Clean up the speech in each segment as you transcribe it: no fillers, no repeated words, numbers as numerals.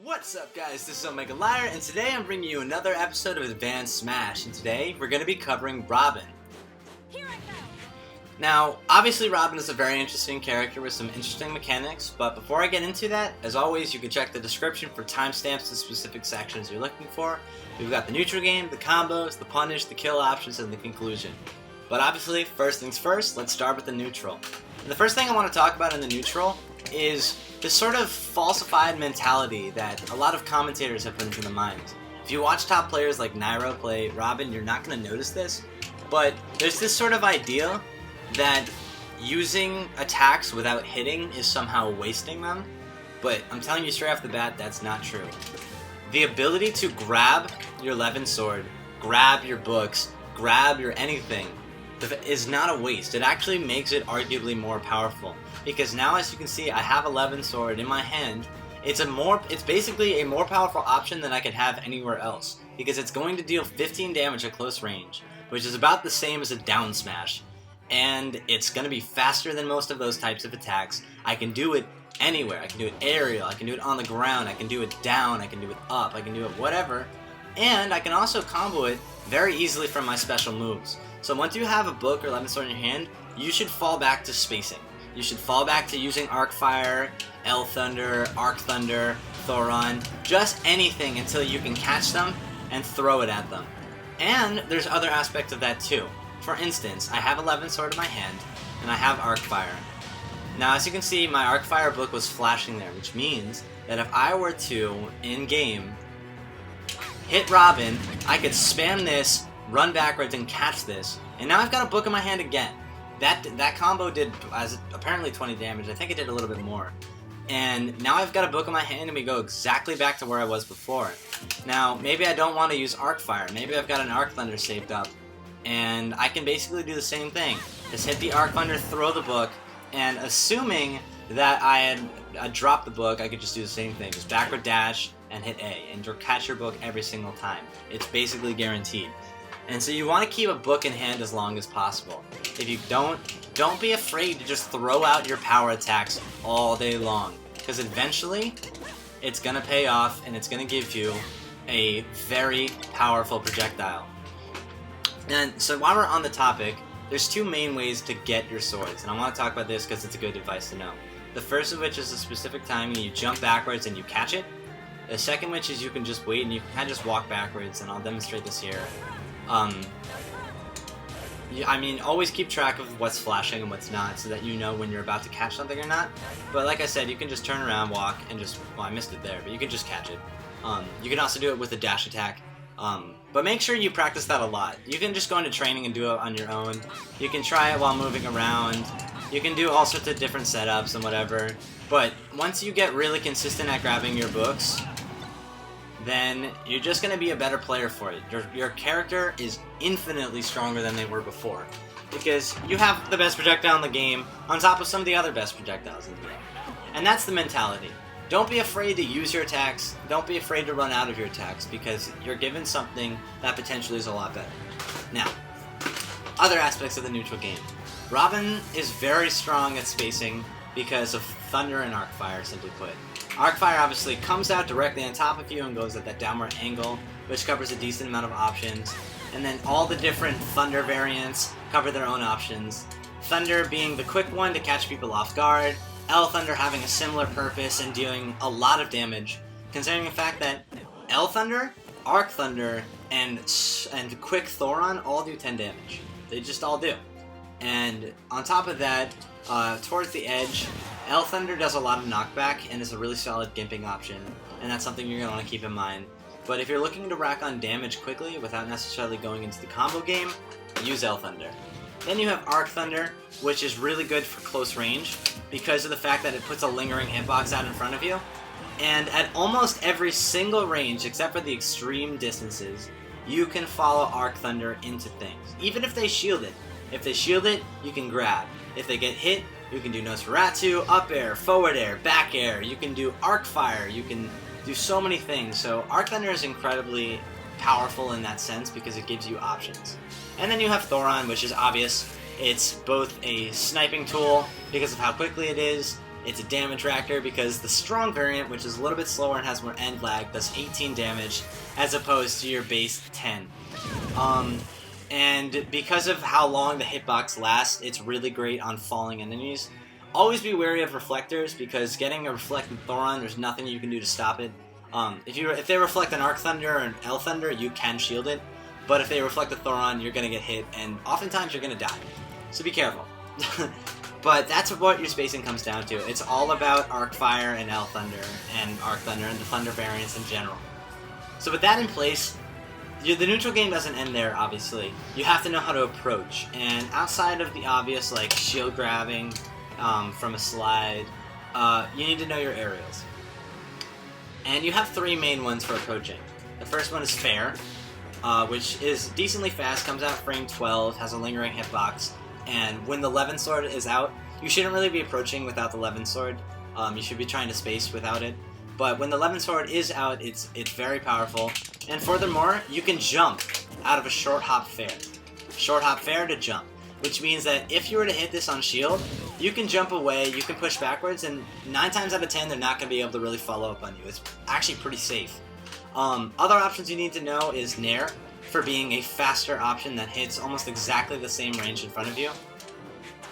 What's up guys, this is OmegaLiar, and today I'm bringing you another episode of Advanced Smash, and today we're going to be covering Robin. Here I go. Now, obviously Robin is a very interesting character with some interesting mechanics, but before I get into that, as always, you can check the description for timestamps to specific sections you're looking for. We've got the neutral game, the combos, the punish, the kill options, and the conclusion. But obviously, first things first, let's start with the neutral. And the first thing I want to talk about in the neutral is this sort of falsified mentality that a lot of commentators have put into the minds. If you watch top players like Nairo play Robin, you're not going to notice this, but there's this sort of idea that using attacks without hitting is somehow wasting them, but I'm telling you straight off the bat, that's not true. The ability to grab your Levin sword, grab your books, grab your anything, is not a waste. It actually makes it arguably more powerful. Because now, as you can see, I have a Levin sword in my hand. It's basically a more powerful option than I could have anywhere else. Because it's going to deal 15 damage at close range, which is about the same as a down smash. And it's going to be faster than most of those types of attacks. I can do it anywhere. I can do it aerial, I can do it on the ground, I can do it down, I can do it up, I can do it whatever. And I can also combo it very easily from my special moves. So once you have a book or Levin sword in your hand, you should fall back to spacing. You should fall back to using Arc Fire, L Thunder, Arc Thunder, Thoron, just anything until you can catch them and throw it at them. And there's other aspects of that too. For instance, I have a Levin sword in my hand, and I have Arc Fire. Now as you can see, my Arc Fire book was flashing there, which means that if I were to, in-game, hit Robin, I could spam this, run backwards, and catch this, and now I've got a book in my hand again. That combo did apparently 20 damage. I think it did a little bit more. And now I've got a book in my hand and we go exactly back to where I was before. Now, maybe I don't want to use Arc Fire. Maybe I've got an Arc Thunder saved up. And I can basically do the same thing. Just hit the Arc Thunder, throw the book, and assuming that I had dropped the book, I could just do the same thing. Just backward dash and hit A. And you'll catch your book every single time. It's basically guaranteed. And so you want to keep a book in hand as long as possible. If you don't be afraid to just throw out your power attacks all day long. Because eventually, it's going to pay off and it's going to give you a very powerful projectile. And so while we're on the topic, there's two main ways to get your swords. And I want to talk about this because it's a good advice to know. The first of which is a specific timing, you jump backwards and you catch it. The second which is you can just wait and you can kind of just walk backwards, and I'll demonstrate this here. I mean, always keep track of what's flashing and what's not so that you know when you're about to catch something or not. But like I said, you can just turn around, walk, and just, well, I missed it there, but you can just catch it. You can also do it with a dash attack. But make sure you practice that a lot. You can just go into training and do it on your own. You can try it while moving around. You can do all sorts of different setups and whatever. But once you get really consistent at grabbing your books, then you're just going to be a better player for it. Your character is infinitely stronger than they were before. Because you have the best projectile in the game, on top of some of the other best projectiles in the game. And that's the mentality. Don't be afraid to use your attacks, don't be afraid to run out of your attacks, because you're given something that potentially is a lot better. Now, other aspects of the neutral game. Robin is very strong at spacing because of Thunder and Arc Fire, simply put. Arc Fire obviously comes out directly on top of you and goes at that downward angle, which covers a decent amount of options. And then all the different Thunder variants cover their own options. Thunder being the quick one to catch people off guard, L Thunder having a similar purpose and dealing a lot of damage, considering the fact that L Thunder, Arc Thunder, and Quick Thoron all do 10 damage. They just all do. And on top of that, towards the edge, L Thunder does a lot of knockback and is a really solid gimping option, and that's something you're going to want to keep in mind. But if you're looking to rack on damage quickly without necessarily going into the combo game, use L Thunder. Then you have Arc Thunder, which is really good for close range because of the fact that it puts a lingering hitbox out in front of you. And at almost every single range, except for the extreme distances, you can follow Arc Thunder into things, even if they shield it. If they shield it, you can grab. If they get hit, you can do Nosferatu, up air, forward air, back air. You can do Arc Fire. You can do so many things. So Arc Thunder is incredibly powerful in that sense because it gives you options. And then you have Thoron, which is obvious. It's both a sniping tool because of how quickly it is, It's a damage racker because the strong variant, which is a little bit slower and has more end lag, does 18 damage as opposed to your base 10. And because of how long the hitbox lasts, it's really great on falling enemies. Always be wary of reflectors, because getting a reflecting Thoron, there's nothing you can do to stop it. If they reflect an Arc Thunder or an L Thunder, you can shield it. But if they reflect a Thoron, you're going to get hit, and oftentimes you're going to die. So be careful. But that's what your spacing comes down to. It's all about Arc Fire and L Thunder and Arc Thunder and the Thunder variants in general. So with that in place, the neutral game doesn't end there, obviously. You have to know how to approach. And outside of the obvious, like shield grabbing from a slide, you need to know your aerials. And you have three main ones for approaching. The first one is Fair, which is decently fast, comes out frame 12, has a lingering hitbox, and when the Levin Sword is out, you shouldn't really be approaching without the Levin Sword. You should be trying to space without it. But when the Levin Sword is out, it's very powerful. And furthermore, you can jump out of a short hop fair. Short hop fair to jump. Which means that if you were to hit this on shield, you can jump away, you can push backwards, and 9 times out of 10 they're not going to be able to really follow up on you. It's actually pretty safe. Other options you need to know is Nair, for being a faster option that hits almost exactly the same range in front of you.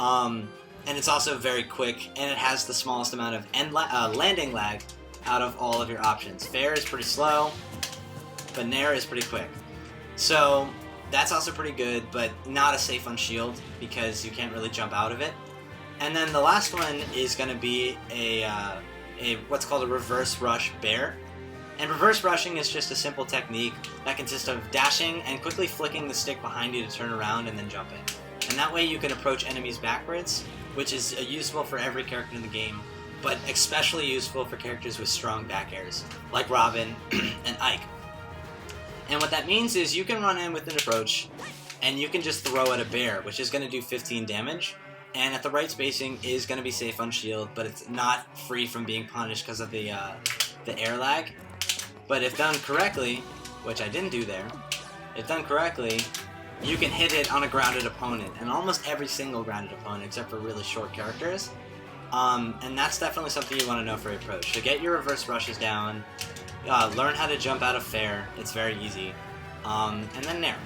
And it's also very quick, and it has the smallest amount of landing lag out of all of your options. Fair is pretty slow, but Nair is pretty quick. So that's also pretty good, but not as safe on shield because you can't really jump out of it. And then the last one is going to be a what's called a reverse rush bear. And reverse rushing is just a simple technique that consists of dashing and quickly flicking the stick behind you to turn around and then jumping. And that way you can approach enemies backwards, which is useful for every character in the game, but especially useful for characters with strong back airs, like Robin and Ike. And what that means is you can run in with an approach, and you can just throw at a bear, which is going to do 15 damage, and at the right spacing is going to be safe on shield, but it's not free from being punished because of the air lag. But if done correctly, which I didn't do there, if done correctly, you can hit it on a grounded opponent, and almost every single grounded opponent except for really short characters. And that's definitely something you want to know for your approach. So get your reverse rushes down, learn how to jump out of fair, it's very easy, and then Nair.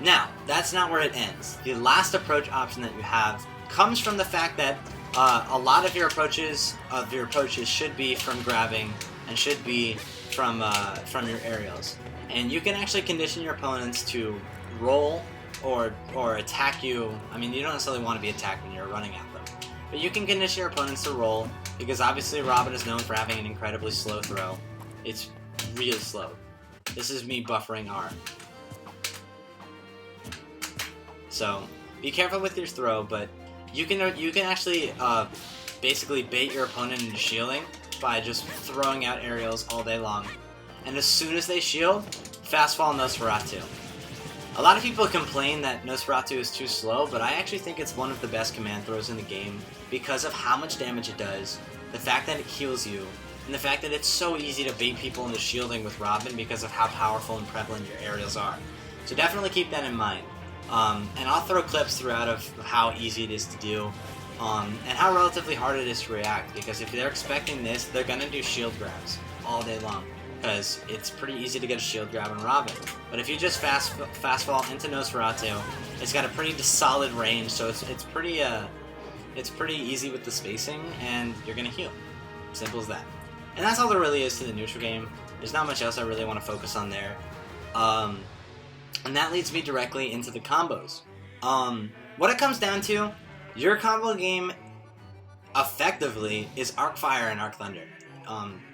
Now, that's not where it ends. The last approach option that you have comes from the fact that a lot of your approaches should be from grabbing and should be from your aerials. And you can actually condition your opponents to roll or attack you. I mean, you don't necessarily want to be attacked when you're running at them, but you can condition your opponents to roll, because obviously Robin is known for having an incredibly slow throw. It's really slow. This is me buffering R. So be careful with your throw, but you can actually basically bait your opponent into shielding by just throwing out aerials all day long. And as soon as they shield, fast fall Nosferatu. A lot of people complain that Nosferatu is too slow, but I actually think it's one of the best command throws in the game because of how much damage it does, the fact that it heals you, and the fact that it's so easy to bait people into shielding with Robin because of how powerful and prevalent your aerials are. So definitely keep that in mind. And I'll throw clips throughout of how easy it is to do, and how relatively hard it is to react, because if they're expecting this, they're going to do shield grabs all day long, because it's pretty easy to get a shield grab on Robin. But if you just fast fall into Nosferatu, it's got a pretty solid range, so it's pretty easy with the spacing, and you're going to heal. Simple as that. And that's all there really is to the neutral game. There's not much else I really want to focus on there. And that leads me directly into the combos. What it comes down to, your combo game effectively is Arc Fire and Arc Thunder.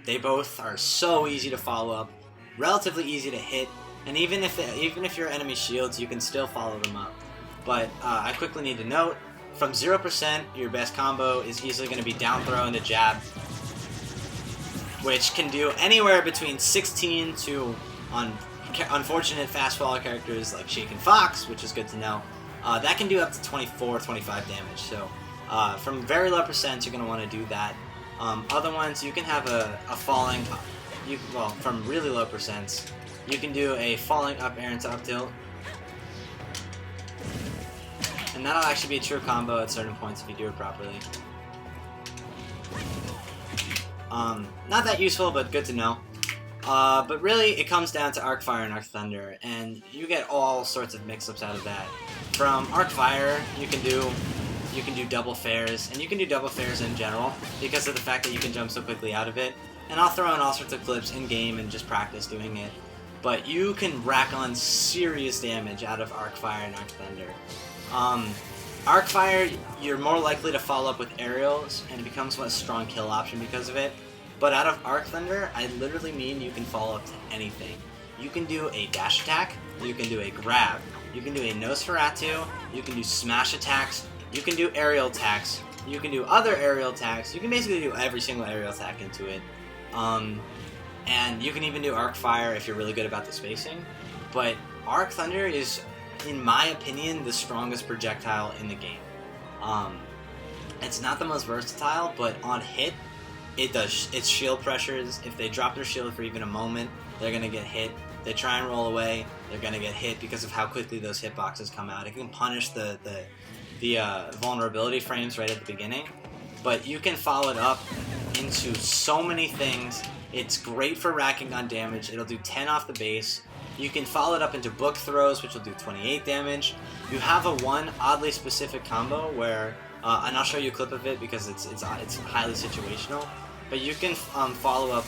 They both are so easy to follow up, relatively easy to hit, and even if your enemy shields, you can still follow them up. But I quickly need to note, from 0%, your best combo is easily going to be down throw into jab, which can do anywhere between 16 to, on unfortunate fast follow characters like Sheik and Fox, which is good to know, that can do up to 24, 25 damage. So from very low percents, you're going to want to do that. Other ones, you can have a falling, well, from really low percents, you can do a falling up air into up tilt. And that'll actually be a true combo at certain points if you do it properly. Not that useful, but good to know. But really, it comes down to Arc Fire and Arc Thunder, and you get all sorts of mix-ups out of that. From Arc Fire, you can do double fairs, and you can do double fairs in general because of the fact that you can jump so quickly out of it. And I'll throw in all sorts of clips in-game and just practice doing it. But you can rack on serious damage out of Arc Fire and Arc Thunder. Arc Fire, you're more likely to follow up with aerials, and it becomes a strong kill option because of it. But out of Arc Thunder, I literally mean you can follow up to anything. You can do a dash attack, you can do a grab, you can do a Nosferatu, you can do smash attacks, you can do aerial attacks, you can do other aerial attacks, you can basically do every single aerial attack into it. And you can even do Arc Fire if you're really good about the spacing. But Arc Thunder is, in my opinion, the strongest projectile in the game. It's not the most versatile, but on hit, its shield pressures. If they drop their shield for even a moment, they're going to get hit. If they try and roll away, they're going to get hit because of how quickly those hitboxes come out. It can punish the vulnerability frames right at the beginning, but you can follow it up into so many things. It's great for racking on damage. It'll do 10 off the base. You can follow it up into book throws, which will do 28 damage. You have one oddly specific combo where, and I'll show you a clip of it because it's highly situational. But you can follow up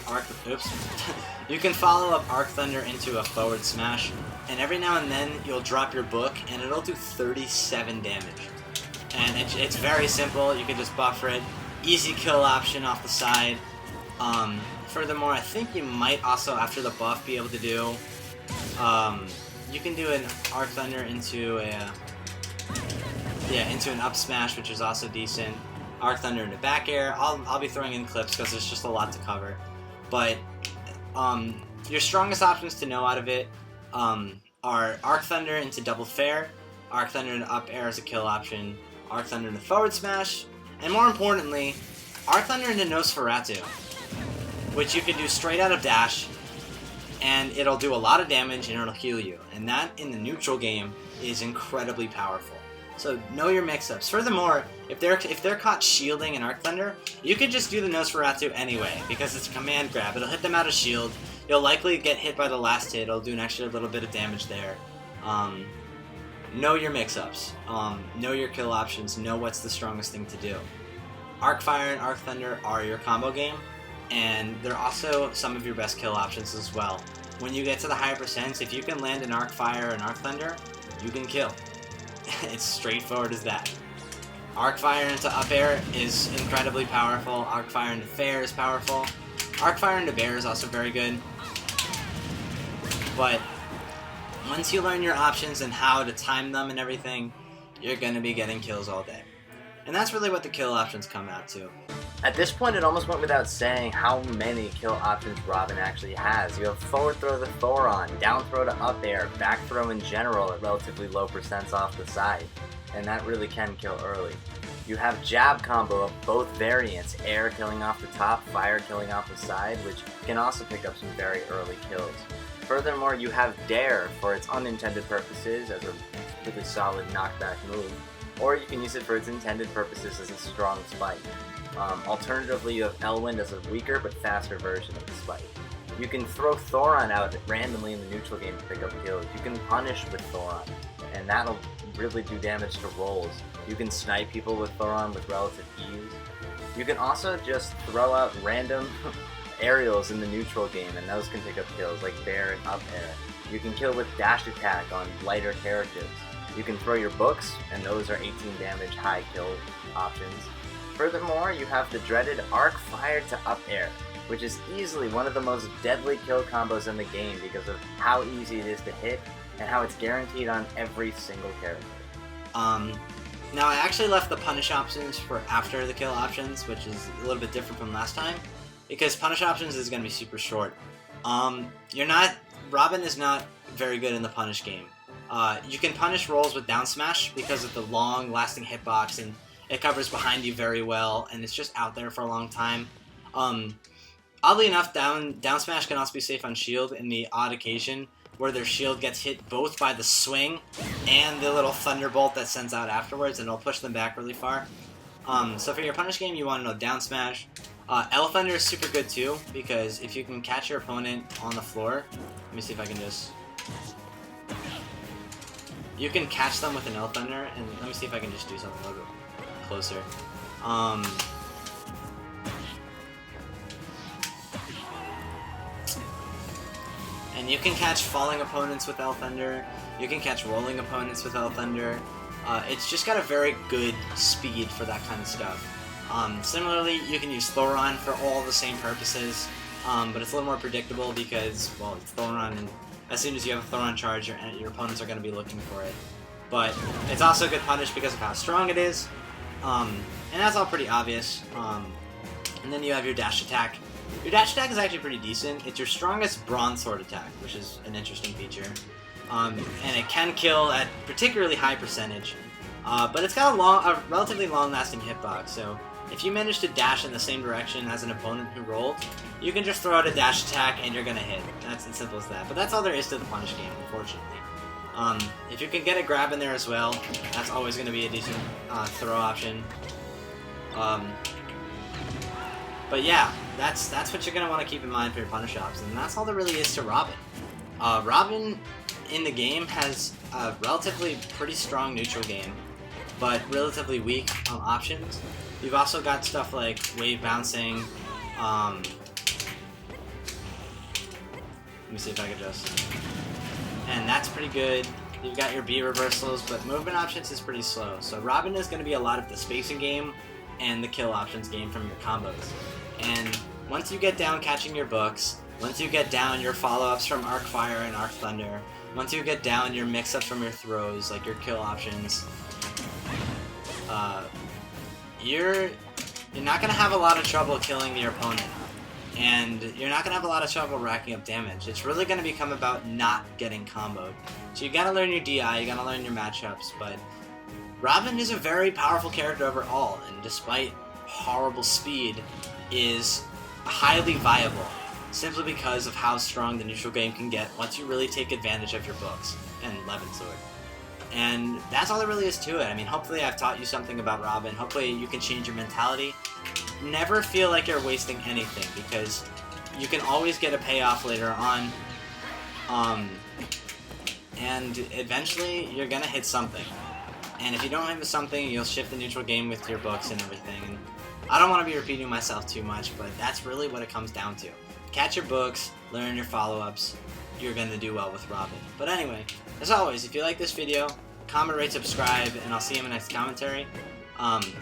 you can follow up Arc Thunder into a forward smash, and every now and then you'll drop your book, and it'll do 37 damage. And it's very simple. You can just buffer it. Easy kill option off the side. Furthermore, I think you might also, after the buff, be able to do. You can do an Arc Thunder into into an up smash, which is also decent. Arc Thunder into back air. I'll be throwing in clips because there's just a lot to cover. But your strongest options to know out of it are Arc Thunder into double fair, Arc Thunder into up air as a kill option, Arc Thunder into forward smash, and more importantly, Arc Thunder into Nosferatu, which you can do straight out of dash, and it'll do a lot of damage and it'll heal you. And that in the neutral game is incredibly powerful. So know your mix-ups. Furthermore, if they're caught shielding in Arc Thunder, you could just do the Nosferatu anyway, because it's a command grab. It'll hit them out of shield. You'll likely get hit by the last hit. It'll do an extra little bit of damage there. Know your mix-ups. Know your kill options. Know what's the strongest thing to do. Arc Fire and Arc Thunder are your combo game, and they're also some of your best kill options as well. When you get to the higher percents, if you can land an Arc Fire and Arc Thunder, you can kill. It's straightforward as that. Arc Fire into up air is incredibly powerful. Arc Fire into fair is powerful. Arc Fire into bear is also very good. But once you learn your options and how to time them and everything, you're going to be getting kills all day. And that's really what the kill options come out to. At this point, it almost went without saying how many kill options Robin actually has. You have forward throw to Thoron, down throw to up air, back throw in general at relatively low percents off the side, and that really can kill early. You have jab combo of both variants, air killing off the top, fire killing off the side, which can also pick up some very early kills. Furthermore, you have dare for its unintended purposes as a really solid knockback move, or you can use it for its intended purposes as a strong spike. Alternatively, you have Elwind as a weaker but faster version of the spike. You can throw Thoron out randomly in the neutral game to pick up kills. You can punish with Thoron, and that'll really do damage to rolls. You can snipe people with Thoron with relative ease. You can also just throw out random aerials in the neutral game, and those can pick up kills, like Bear and Up Air. You can kill with Dash Attack on lighter characters. You can throw your books, and those are 18 damage high kill options. Furthermore, you have the dreaded Arc Fire to Up Air, which is easily one of the most deadly kill combos in the game because of how easy it is to hit and how it's guaranteed on every single character. Now I actually left the punish options for after the kill options, which is a little bit different from last time, because punish options is going to be super short. Robin is not very good in the punish game. You can punish rolls with down smash because of the long lasting hitbox, and it covers behind you very well, and it's just out there for a long time. Oddly enough, down smash can also be safe on shield in the odd occasion where their shield gets hit both by the swing and the little thunderbolt that sends out afterwards, and it'll push them back really far. So for your punish game, you want to know down smash. L Thunder is super good too, because if you can catch your opponent on the floor, let me see if I can just... You can catch them with an L Thunder, and let me see if I can just do something a little bit closer. And you can catch falling opponents with L Thunder, you can catch rolling opponents with L Thunder. It's just got a very good speed for that kind of stuff. Similarly, you can use Thoron for all the same purposes, but it's a little more predictable because, well, it's Thoron, and as soon as you have a Thoron charge, your opponents are going to be looking for it. But it's also a good punish because of how strong it is, and that's all pretty obvious. And then you have your dash attack. Your dash attack is actually pretty decent. It's your strongest bronze sword attack, which is an interesting feature. And it can kill at particularly high percentage, but it's got a relatively long-lasting hitbox, so if you manage to dash in the same direction as an opponent who rolled, you can just throw out a dash attack and you're gonna hit. That's as simple as that. But that's all there is to the punish game, unfortunately. If you can get a grab in there as well, that's always gonna be a decent throw option. But yeah, that's what you're gonna want to keep in mind for your punish ops, and that's all there really is to Robin. Robin in the game has a relatively pretty strong neutral game, but relatively weak options. You've also got stuff like wave bouncing. Let me see if I can just... And that's pretty good. You've got your B reversals, but movement options is pretty slow. So Robin is going to be a lot of the spacing game and the kill options game from your combos. And once you get down catching your books, once you get down your follow-ups from Arc Fire and Arc Thunder, once you get down your mix-ups from your throws, like your kill options, you're not going to have a lot of trouble killing your opponent. And you're not going to have a lot of trouble racking up damage. It's really going to become about not getting comboed. So you got to learn your DI, you got to learn your matchups, but Robin is a very powerful character overall, and despite horrible speed, is highly viable, simply because of how strong the neutral game can get once you really take advantage of your books and Levin Sword. And that's all there really is to it. I mean, hopefully I've taught you something about Robin. Hopefully you can change your mentality. Never feel like you're wasting anything, because you can always get a payoff later on. And eventually you're gonna hit something. And if you don't hit something, you'll shift the neutral game with your books and everything. And I don't want to be repeating myself too much, but that's really what it comes down to. Catch your books, learn your follow-ups, you're going to do well with Robin. But anyway, as always, if you like this video, comment, rate, subscribe, and I'll see you in my next commentary.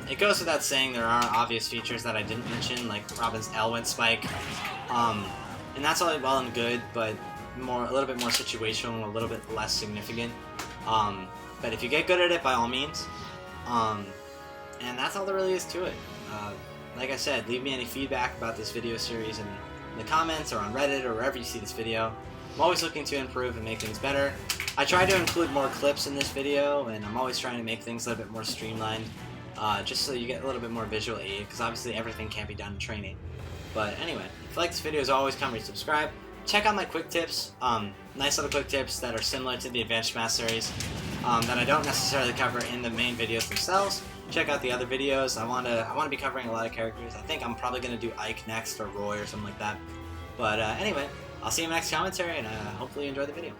It goes without saying there are obvious features that I didn't mention, like Robin's L-Wind Spike. And that's all well and good, but a little bit more situational, a little bit less significant. But if you get good at it, by all means. And that's all there really is to it. Like I said, leave me any feedback about this video series in the comments or on Reddit or wherever you see this video. I'm always looking to improve and make things better. I try to include more clips in this video, and I'm always trying to make things a little bit more streamlined, just so you get a little bit more visual aid, because obviously everything can't be done in training. But anyway, if you like this video, as always, comment, subscribe. Check out my quick tips, nice little quick tips that are similar to the Advanced Math series, that I don't necessarily cover in the main videos themselves. Check out the other videos. I want to be covering a lot of characters. I think I'm probably going to do Ike next, or Roy, or something like that. But anyway, I'll see you in my next commentary, and hopefully you enjoy the video.